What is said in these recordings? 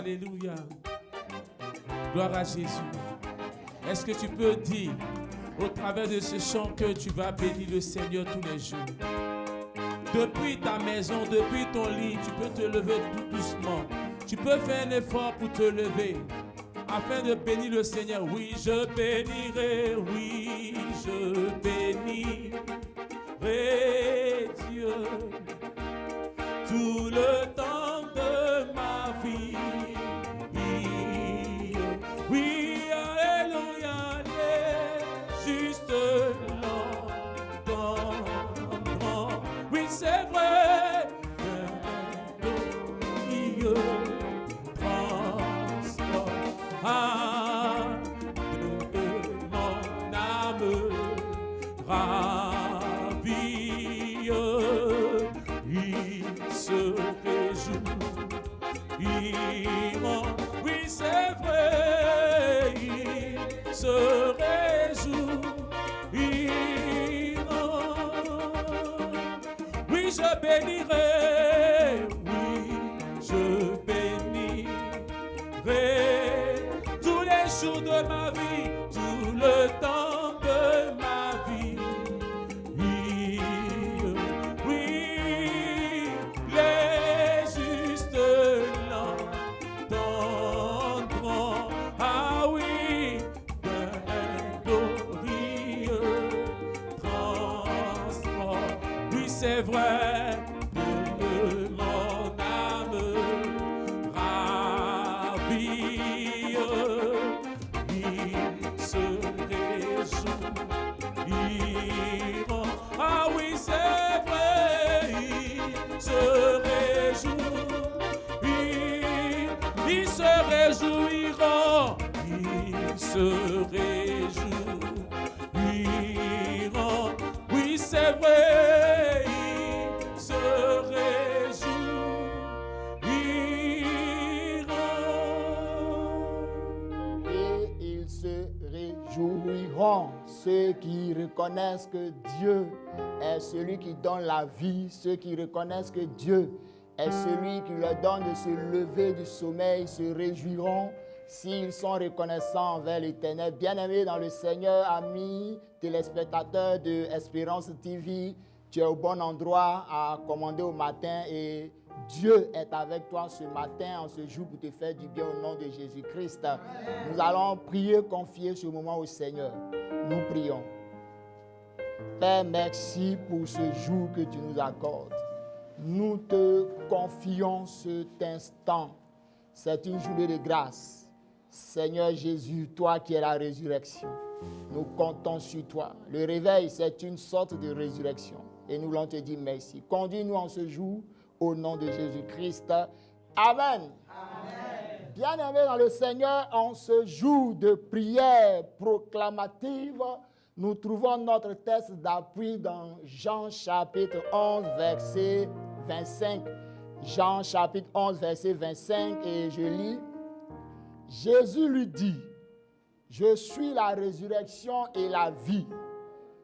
Alléluia. Gloire à Jésus. Est-ce que tu peux dire au travers de ce chant que tu vas bénir le Seigneur tous les jours? Depuis ta maison, depuis ton lit, tu peux te lever tout doucement. Tu peux faire un effort pour te lever afin de bénir le Seigneur. Oui, je bénirai, oui, je bénirai Dieu tout le temps de ma vie. Oui, alléluia, les justes l'entendront. Oui, c'est vrai, Dieu transporte de mon âme ravie. Il se réjouiront. Oui, c'est vrai, il se réjouiront. Oui, je bénirai, oui, je bénirai tous les jours de ma vie, tout le temps de ma vie. Oui, les justes l'entendront. Ah oui, d'un glorieux transport. Oui, c'est vrai, de mon âme ravie. Il se réjouiront. Ah oui, c'est vrai, il se réjouiront. Ils se réjouiront. Ils se réjouiront. Oui, c'est vrai, ils se réjouiront. Et ils se réjouiront, ceux qui reconnaissent que Dieu est celui qui donne la vie, ceux qui reconnaissent que Dieu est celui qui leur donne de se lever du sommeil, se réjouiront s'ils sont reconnaissants envers l'Éternel. Bien-aimés dans le Seigneur, amis téléspectateurs de Espérance TV, tu es au bon endroit à commander au matin et Dieu est avec toi ce matin, en ce jour, pour te faire du bien au nom de Jésus-Christ. Nous allons prier, confier ce moment au Seigneur. Nous prions. Père, merci pour ce jour que tu nous accordes. Nous te confions cet instant. C'est une journée de grâce. Seigneur Jésus, toi qui es la résurrection, nous comptons sur toi. Le réveil, c'est une sorte de résurrection. Et nous voulons te dire merci. Conduis-nous en ce jour au nom de Jésus-Christ. Amen. Amen. Bien-aimés dans le Seigneur, en ce jour de prière proclamative, nous trouvons notre texte d'appui dans Jean chapitre 11, verset 25. Jean chapitre 11, verset 25, et je lis. Jésus lui dit, « Je suis la résurrection et la vie.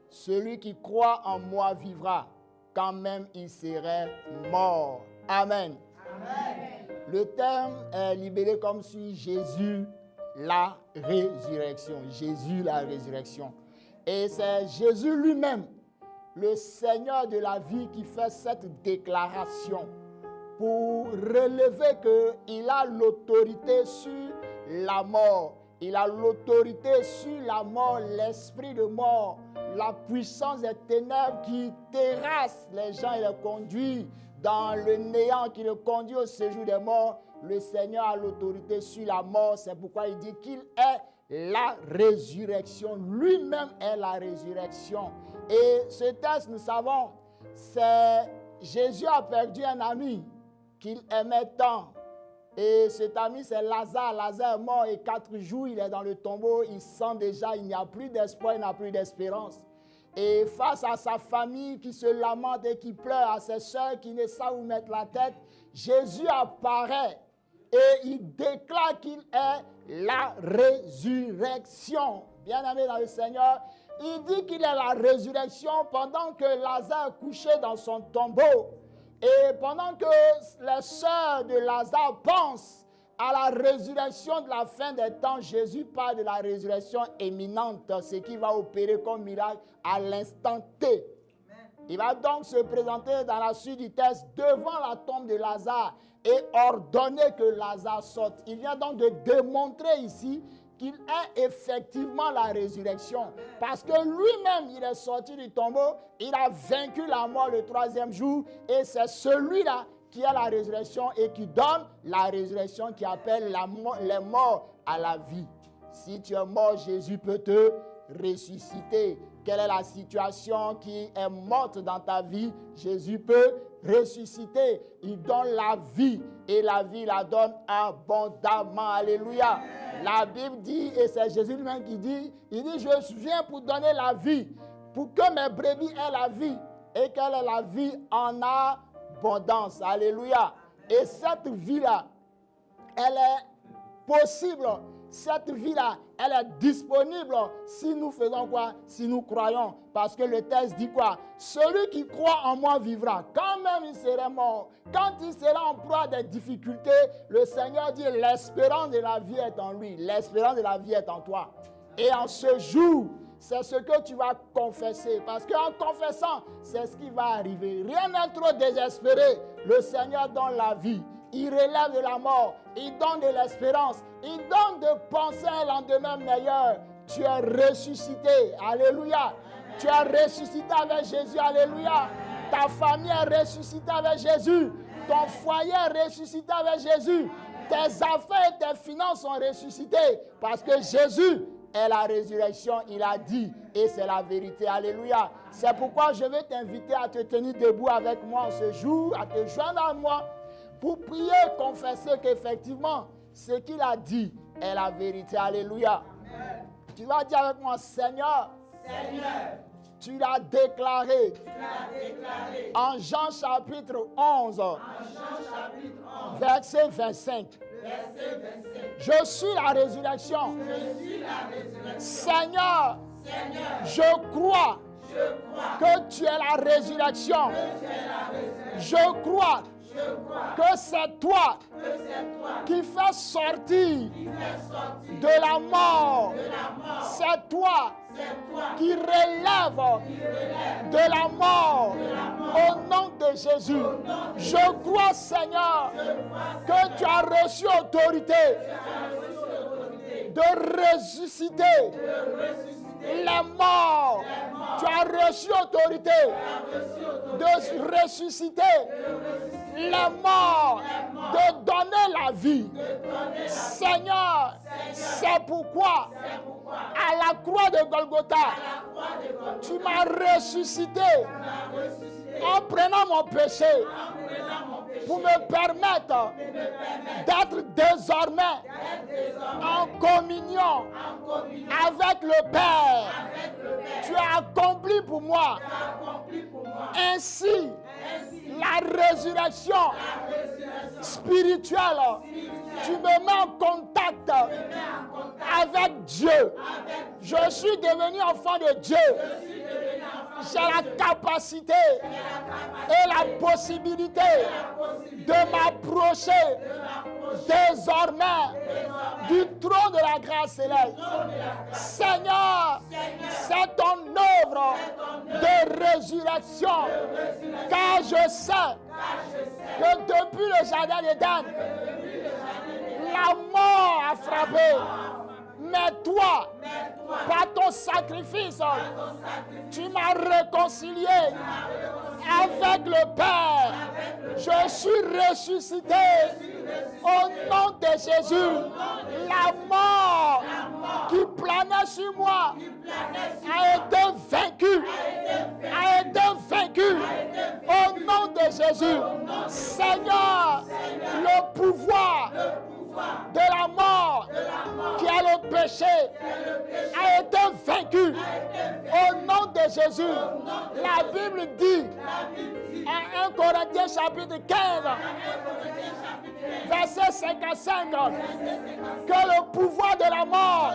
Celui qui croit en moi vivra, quand même il serait mort. » Amen. Amen. Le terme est libellé comme suit, Jésus la résurrection. Jésus la résurrection. Et c'est Jésus lui-même, le Seigneur de la vie, qui fait cette déclaration pour relever qu'il a l'autorité sur la mort. Il a l'autorité sur la mort, l'esprit de mort, la puissance des ténèbres qui terrasse les gens et les conduit dans le néant, qui le conduit au séjour des morts. Le Seigneur a l'autorité sur la mort. C'est pourquoi il dit qu'il est la résurrection. Lui-même est la résurrection. Et ce texte, nous savons, c'est Jésus a perdu un ami qu'il aimait tant. Et cet ami, c'est Lazare. Lazare est mort et 4 jours, il est dans le tombeau. Il sent déjà, il n'y a plus d'espoir, il n'a plus d'espérance. Et face à sa famille qui se lamente et qui pleure, à ses soeurs qui ne savent où mettre la tête, Jésus apparaît et il déclare qu'il est la résurrection. Bien-aimé dans le Seigneur, il dit qu'il est la résurrection pendant que Lazare est couché dans son tombeau. Et pendant que les sœurs de Lazare pensent à la résurrection de la fin des temps, Jésus parle de la résurrection imminente, ce qui va opérer comme miracle à l'instant T. Il va donc se présenter dans la suite du texte devant la tombe de Lazare et ordonner que Lazare sorte. Il vient donc de démontrer ici qu'il est effectivement la résurrection. Parce que lui-même, il est sorti du tombeau, il a vaincu la mort le 3e jour et c'est celui-là qui a la résurrection et qui donne la résurrection qui appelle les morts à la vie. Si tu es mort, Jésus peut te ressusciter. Quelle est la situation qui est morte dans ta vie? Jésus peut ressusciter. Il donne la vie et la vie la donne abondamment. Alléluia. La Bible dit, et c'est Jésus lui-même qui dit, il dit, je viens pour donner la vie, pour que mes brebis aient la vie et qu'elle ait la vie en abondance. Alléluia. Et cette vie-là, elle est possible. Cette vie-là, elle est disponible si nous faisons quoi? Si nous croyons. Parce que le texte dit quoi? Celui qui croit en moi vivra. Quand même il serait mort, quand il sera en proie à des difficultés, le Seigneur dit l'espérance de la vie est en lui. L'espérance de la vie est en toi. Et en ce jour, c'est ce que tu vas confesser. Parce qu'en confessant, c'est ce qui va arriver. Rien n'est trop désespéré. Le Seigneur donne la vie. Il relève de la mort. Il donne de l'espérance. Il donne de penser à un lendemain meilleur. Tu es ressuscité. Alléluia. Tu es ressuscité avec Jésus. Alléluia. Ta famille est ressuscitée avec Jésus. Ton foyer est ressuscité avec Jésus. Tes affaires et tes finances sont ressuscitées. Parce que Jésus est la résurrection, il a dit, et c'est la vérité. Alléluia. C'est pourquoi je veux t'inviter à te tenir debout avec moi ce jour, à te joindre à moi, pour prier, confesser qu'effectivement, ce qu'il a dit est la vérité. Alléluia. Amen. Tu vas dire avec moi, Seigneur, tu l'as déclaré, en Jean chapitre 11, verset 25. Je suis la résurrection. Seigneur, je crois que tu es la résurrection. Je crois que c'est toi qui fais sortir de la mort. C'est toi qui relève de la mort au nom de Jésus. Je crois, Seigneur, que tu as reçu autorité de ressusciter les morts. Tu as reçu autorité de ressusciter les morts, de donner la vie. Seigneur, c'est pourquoi à la croix de Golgotha, tu m'as ressuscité en prenant mon péché pour me permettre d'être désormais en communion avec le Père. Tu as accompli pour moi ainsi la résurrection spirituelle. Tu me mets en contact avec Dieu. Je suis devenu enfant de Dieu. J'ai la capacité et la possibilité de m'approcher désormais du trône de la grâce céleste. Seigneur, c'est ton œuvre de résurrection, car je sais que depuis le jardin d'Éden, la mort a frappé. Mais toi, par ton sacrifice, tu m'as réconcilié avec le Père. Je suis ressuscité au nom de Jésus. La mort qui planait sur moi a été vaincue. A été vaincue au nom de Jésus. Seigneur, le pouvoir de la mort qui est le péché a été vaincu au nom de Jésus. La Bible dit en 1 Corinthiens chapitre 15 verset 55 que le pouvoir de la mort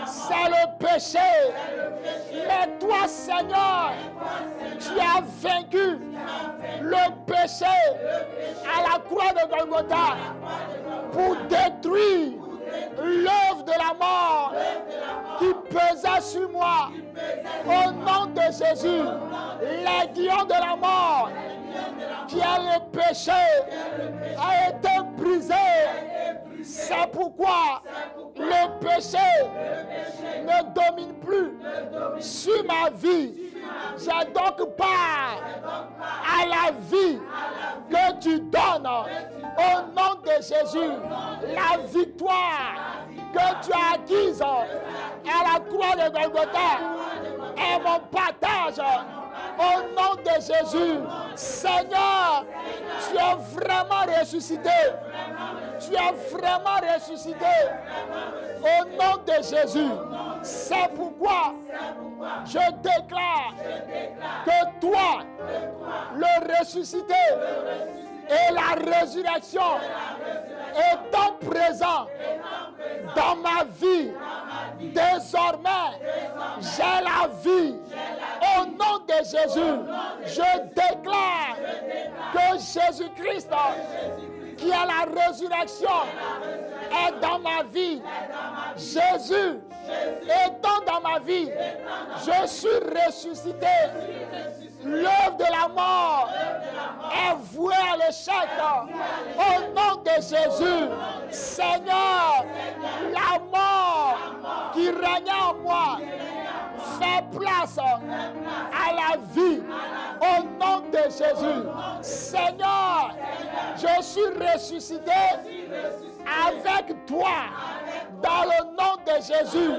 c'est le péché. Mais toi, Seigneur, tu as vaincu le péché à la croix de Golgotha. pour détruire l'œuvre de la mort qui pesait sur moi. Au nom de Jésus, l'aiguillon de la mort qui a le péché a été brisé. C'est pourquoi le péché ne domine plus sur ma vie. J'ai donc part à la vie que tu donnes au nom de Jésus. La victoire que tu as acquise à la croix de Golgotha est mon partage au nom de Jésus. Seigneur, tu es vraiment ressuscité. Tu es vraiment ressuscité au nom de Jésus. C'est pourquoi je déclare que toi, le ressuscité et la résurrection étant présents dans ma vie, désormais, j'ai la vie. Au nom de Jésus, je déclare que Jésus-Christ, qui est la résurrection, est dans ma vie. Jésus étant dans ma vie, je suis ressuscité. L'œuvre de la mort est vouée à l'échec. Au nom de Jésus, Seigneur, la mort qui régnait en moi fait place à la vie. Au nom de Jésus, Seigneur, je suis ressuscité avec toi dans le nom de Jésus.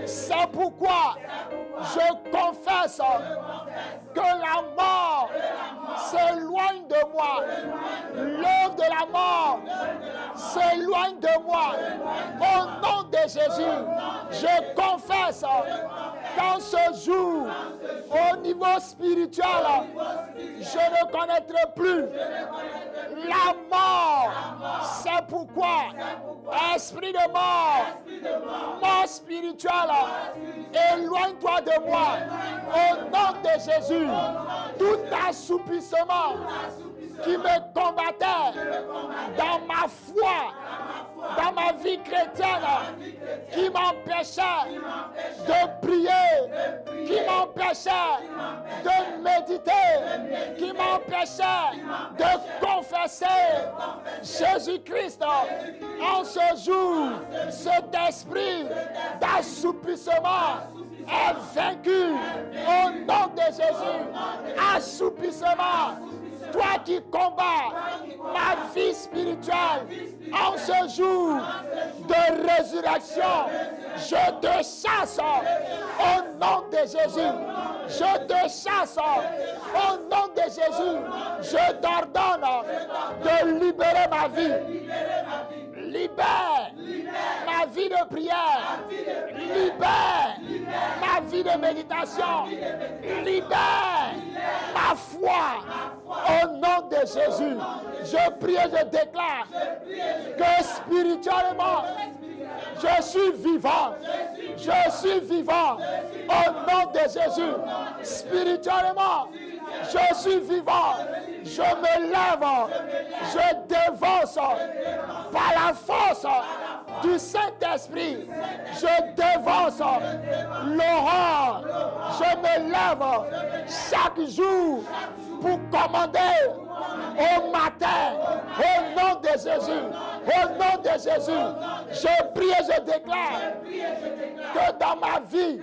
C'est pourquoi je confesse que la mort s'éloigne de moi. L'œuvre de la mort s'éloigne de moi. Au nom de Jésus, je confesse qu'en ce jour, au niveau spirituel, je ne connaîtrai plus la mort. C'est pourquoi, esprit de mort, mort spirituelle, éloigne-toi de moi. Au nom de Jésus, tout assoupissement qui me combattait dans ma foi, dans ma vie chrétienne, qui m'empêchait de prier, qui m'empêchait de méditer, qui m'empêchait de confesser Jésus-Christ. En ce jour, cet esprit d'assoupissement est vaincu au nom de Jésus. Assoupissement, toi qui combats ma vie spirituelle, en ce jour de résurrection, je te chasse au nom de Jésus. Je te chasse au nom de Jésus. Je t'ordonne de libérer ma vie. Libère ma vie de prière. Libère ma vie de méditation. Libère ma foi au nom de Jésus. Je prie et je déclare que spirituellement, je suis vivant. Je suis vivant au nom de Jésus. Spirituellement, je suis vivant. Je me lève. Je dévance par la force du Saint-Esprit. Je dévance l'horreur. Je me lève chaque jour pour commander au matin, au nom de Jésus, au nom de Jésus, je prie et je déclare que dans ma vie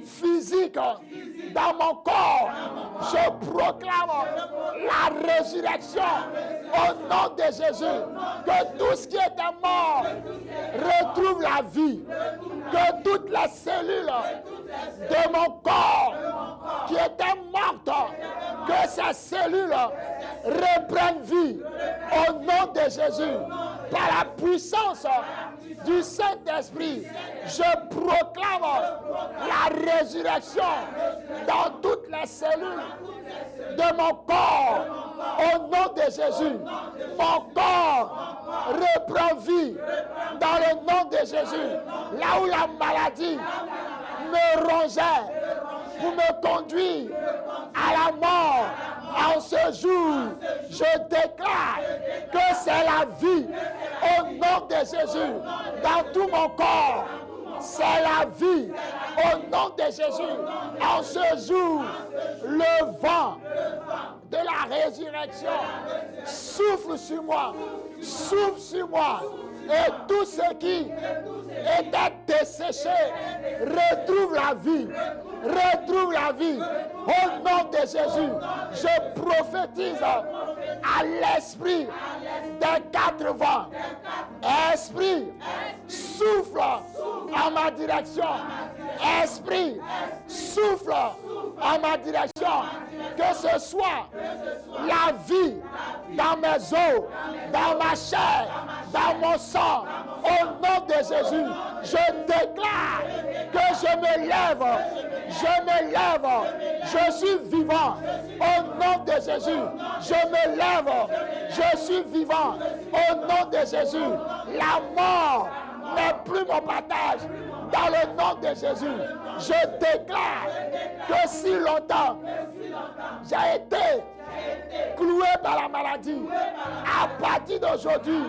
physique, dans mon corps, je proclame la résurrection au nom de Jésus, que tout ce qui était mort retrouve la vie, que toutes les cellules de mon corps qui étaient mortes, que ces cellules reprennent vie au nom de Jésus. Par la puissance du Saint-Esprit, je proclame la résurrection dans toutes les cellules de mon corps au nom de Jésus. Mon corps reprend vie dans le nom de Jésus. Là où la maladie me rongeait pour me conduire à la mort, en ce jour, je déclare que c'est la vie Au nom de Jésus, dans tout mon corps, c'est la vie. Au nom de Jésus, en ce jour, le vent de la résurrection souffle sur moi, souffle sur moi. Et tout ce qui était desséché retrouve la vie, retrouve la vie. Au nom de Jésus, je prophétise à l'esprit des 4 vents. Esprit, souffle en ma direction. Esprit, souffle en ma direction. Que ce soit la vie dans mes os, dans ma chair, dans mon sang. Au nom de Jésus, je déclare que je me lève, je suis vivant. Au nom de Jésus, je me lève, je suis vivant. Au nom de Jésus, la mort n'est plus mon partage. Dans le nom de Jésus, je déclare que si longtemps j'ai été cloué par la maladie, à partir d'aujourd'hui,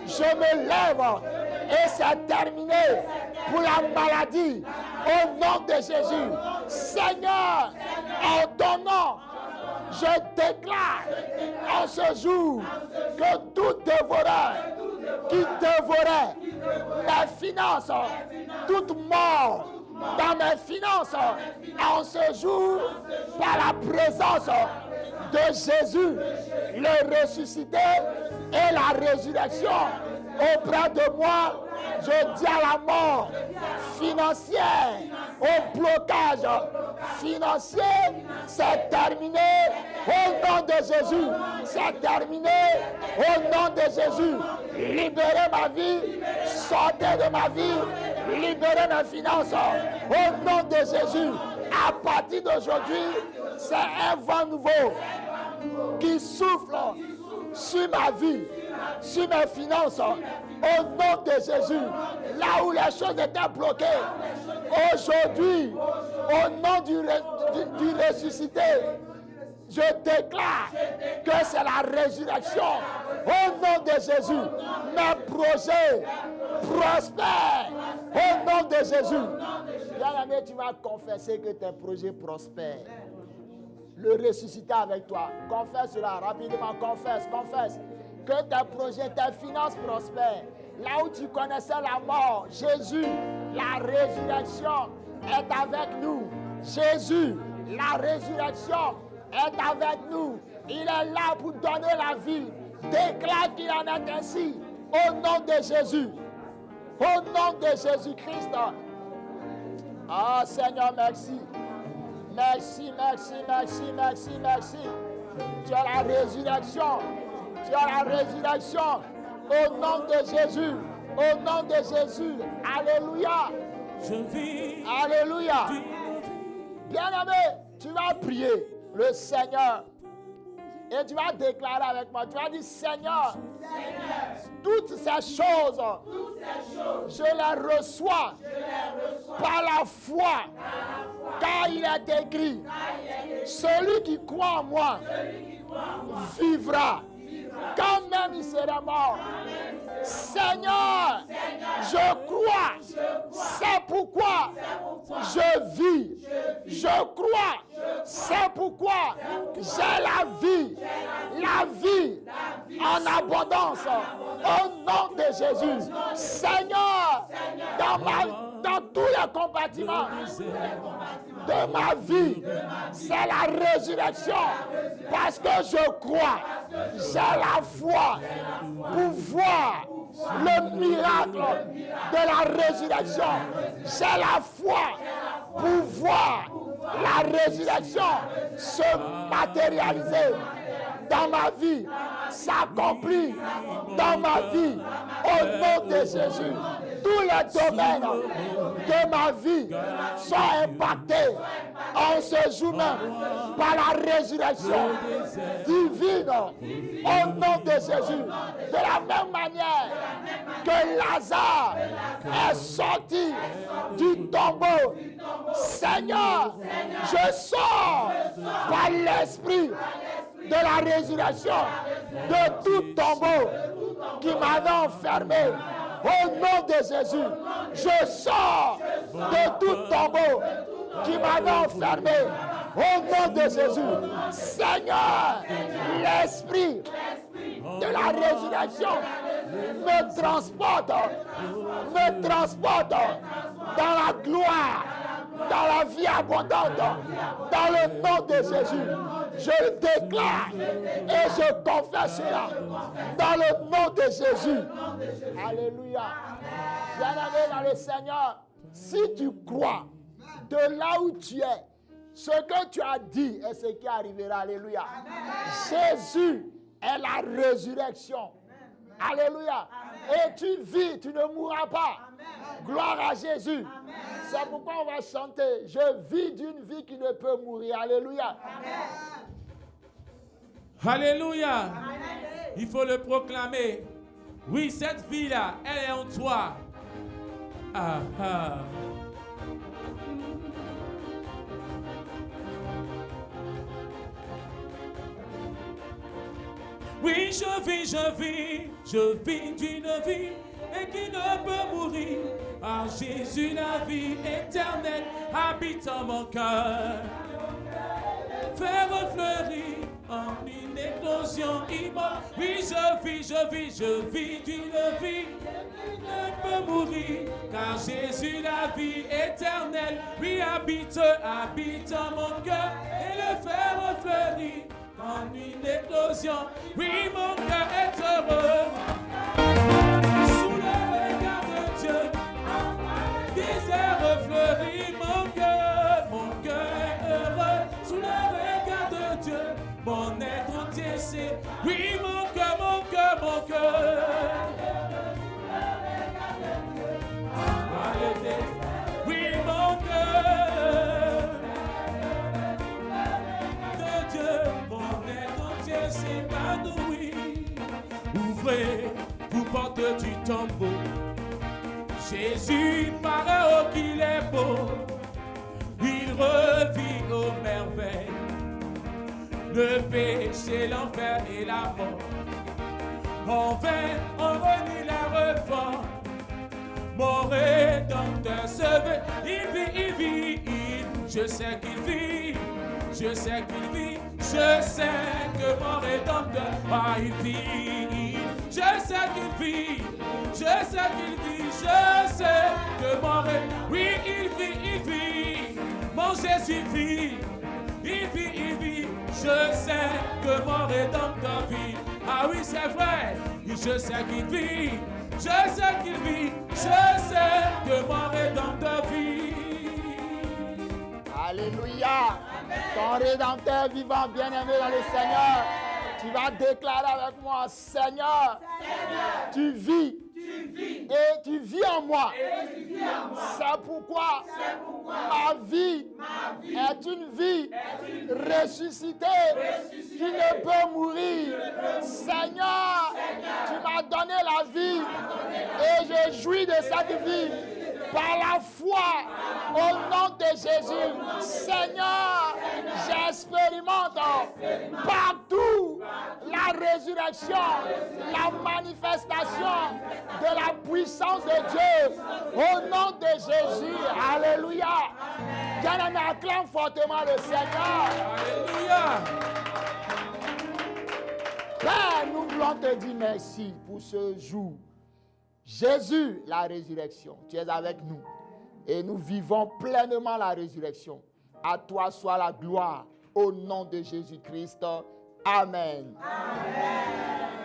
je me lève et c'est terminé pour la maladie. Au nom de Jésus, Seigneur, en ton nom, je déclare en ce jour que tout dévoreur qui dévorait mes finances, toute mort dans mes finances, en ce jour, par la présence de Jésus, le ressuscité et la résurrection auprès de moi, je dis à la mort financière, au blocage financier, c'est terminé. Au nom de Jésus, c'est terminé. Au nom de Jésus, libérez ma vie, sortez de ma vie, libérez mes finances. Au nom de Jésus, à partir d'aujourd'hui, c'est un vent nouveau qui souffle sur ma vie, sur mes finances. Au nom de Jésus, là où les choses étaient bloquées, aujourd'hui, au nom du ressuscité, je déclare que c'est la résurrection. Au nom de Jésus, mes projets prospèrent. Au nom de Jésus. Bien-aimé, tu vas confesser que tes projets prospèrent. Le ressuscité avec toi. Confesse cela rapidement. Confesse. Que tes projets, tes finances prospèrent. Là où tu connaissais la mort, Jésus, la résurrection est avec nous. Jésus, la résurrection est avec nous. Il est là pour donner la vie. Déclare qu'il en est ainsi. Au nom de Jésus. Au nom de Jésus-Christ. Ah Seigneur, merci. Merci. Tu as la résurrection. Au nom de Jésus. Au nom de Jésus. Alléluia. Je vis. Alléluia. Bien-aimé, tu vas prier le Seigneur. Et tu vas déclarer avec moi. Tu vas dire, Seigneur, toutes ces choses, je les reçois par la foi. Car il est écrit, celui qui croit en moi vivra. Quand même il sera mort. Seigneur, je crois. C'est pourquoi je vis. Je crois. C'est pourquoi j'ai la vie. La vie en abondance. Au nom de Jésus. Seigneur, dans tous les compartiments de ma vie, c'est la résurrection. Parce que je crois. J'ai la foi pour voir le miracle de la résurrection. J'ai la foi pour voir la résurrection se matérialiser dans ma vie, s'accomplir dans ma vie. Au nom de Jésus, tous les domaines de ma vie sont impactés en ce jour même par la résurrection divine. Au nom de Jésus, de la même manière que Lazare est sorti du tombeau, Seigneur, je sors par l'Esprit de la résurrection de tout tombeau qui m'avait enfermé. Au nom de Jésus, je sors de tout tombeau qui m'avait enfermé. Au nom de Jésus, Seigneur, l'esprit de la résurrection me transporte dans la gloire, dans la vie abondante, dans le nom de Jésus. Je le déclare et je confesse cela dans le nom de Jésus. Alléluia. Bien-aimé dans le Seigneur, si tu crois de là où tu es, ce que tu as dit est ce qui arrivera. Alléluia. Jésus est la résurrection. Alléluia. Et tu vis, tu ne mourras pas. Gloire à Jésus. C'est pourquoi on va chanter. Je vis d'une vie qui ne peut mourir. Alléluia. Alléluia. Il faut le proclamer. Oui, cette vie-là, elle est en toi. Ah, ah. Oui, je vis d'une vie et qui ne peut mourir. En Jésus, la vie éternelle habite en mon cœur. Faire fleurir en une éclosion immortelle. Oui, je vis d'une vie qui ne peut mourir. Car Jésus, la vie éternelle, lui habite en mon cœur. Et le faire fleurir en une éclosion. Oui, mon cœur est heureux. Sous le regard de Dieu, désert fleurit mon cœur est heureux. Sous le regard de Dieu, mon être entier c'est. Oui, mon cœur. Oui, mon cœur de Dieu, mon être entier s'épanouit. Ouvrez, vous portes du tombeau. Jésus paraît oh, qu'il est beau. Il revit aux merveilles. Le péché, l'enfer et la mort. En vain, on renie la réforme. Mon rédempteur se veut. Il vit. Je sais qu'il vit. Je sais que mon rédempteur, il vit. Je sais qu'il vit. Je sais que mon rédempteur, oui, il vit. Mon Jésus vit. Il vit. Je sais que mon rédempteur vit. Ah oui, c'est vrai. Je sais qu'il vit. Je sais que mon rédempteur vit. Alléluia. Ton rédempteur vivant, bien-aimé dans le Seigneur, tu vas déclarer avec moi, Seigneur, tu vis. Et tu vis en moi. C'est pourquoi ma vie est une vie ressuscitée qui ne peut mourir. Seigneur, tu m'as donné la vie et je jouis de cette vie par la foi au nom de Jésus. Seigneur, j'expérimente partout la résurrection, la manifestation de la puissance de Dieu au nom de Jésus. Alléluia. Bien-aimé, acclame fortement le Seigneur. Alléluia. Père, nous voulons te dire merci pour ce jour. Jésus, la résurrection, tu es avec nous et nous vivons pleinement la résurrection. À toi soit la gloire au nom de Jésus-Christ. Amen. Amen.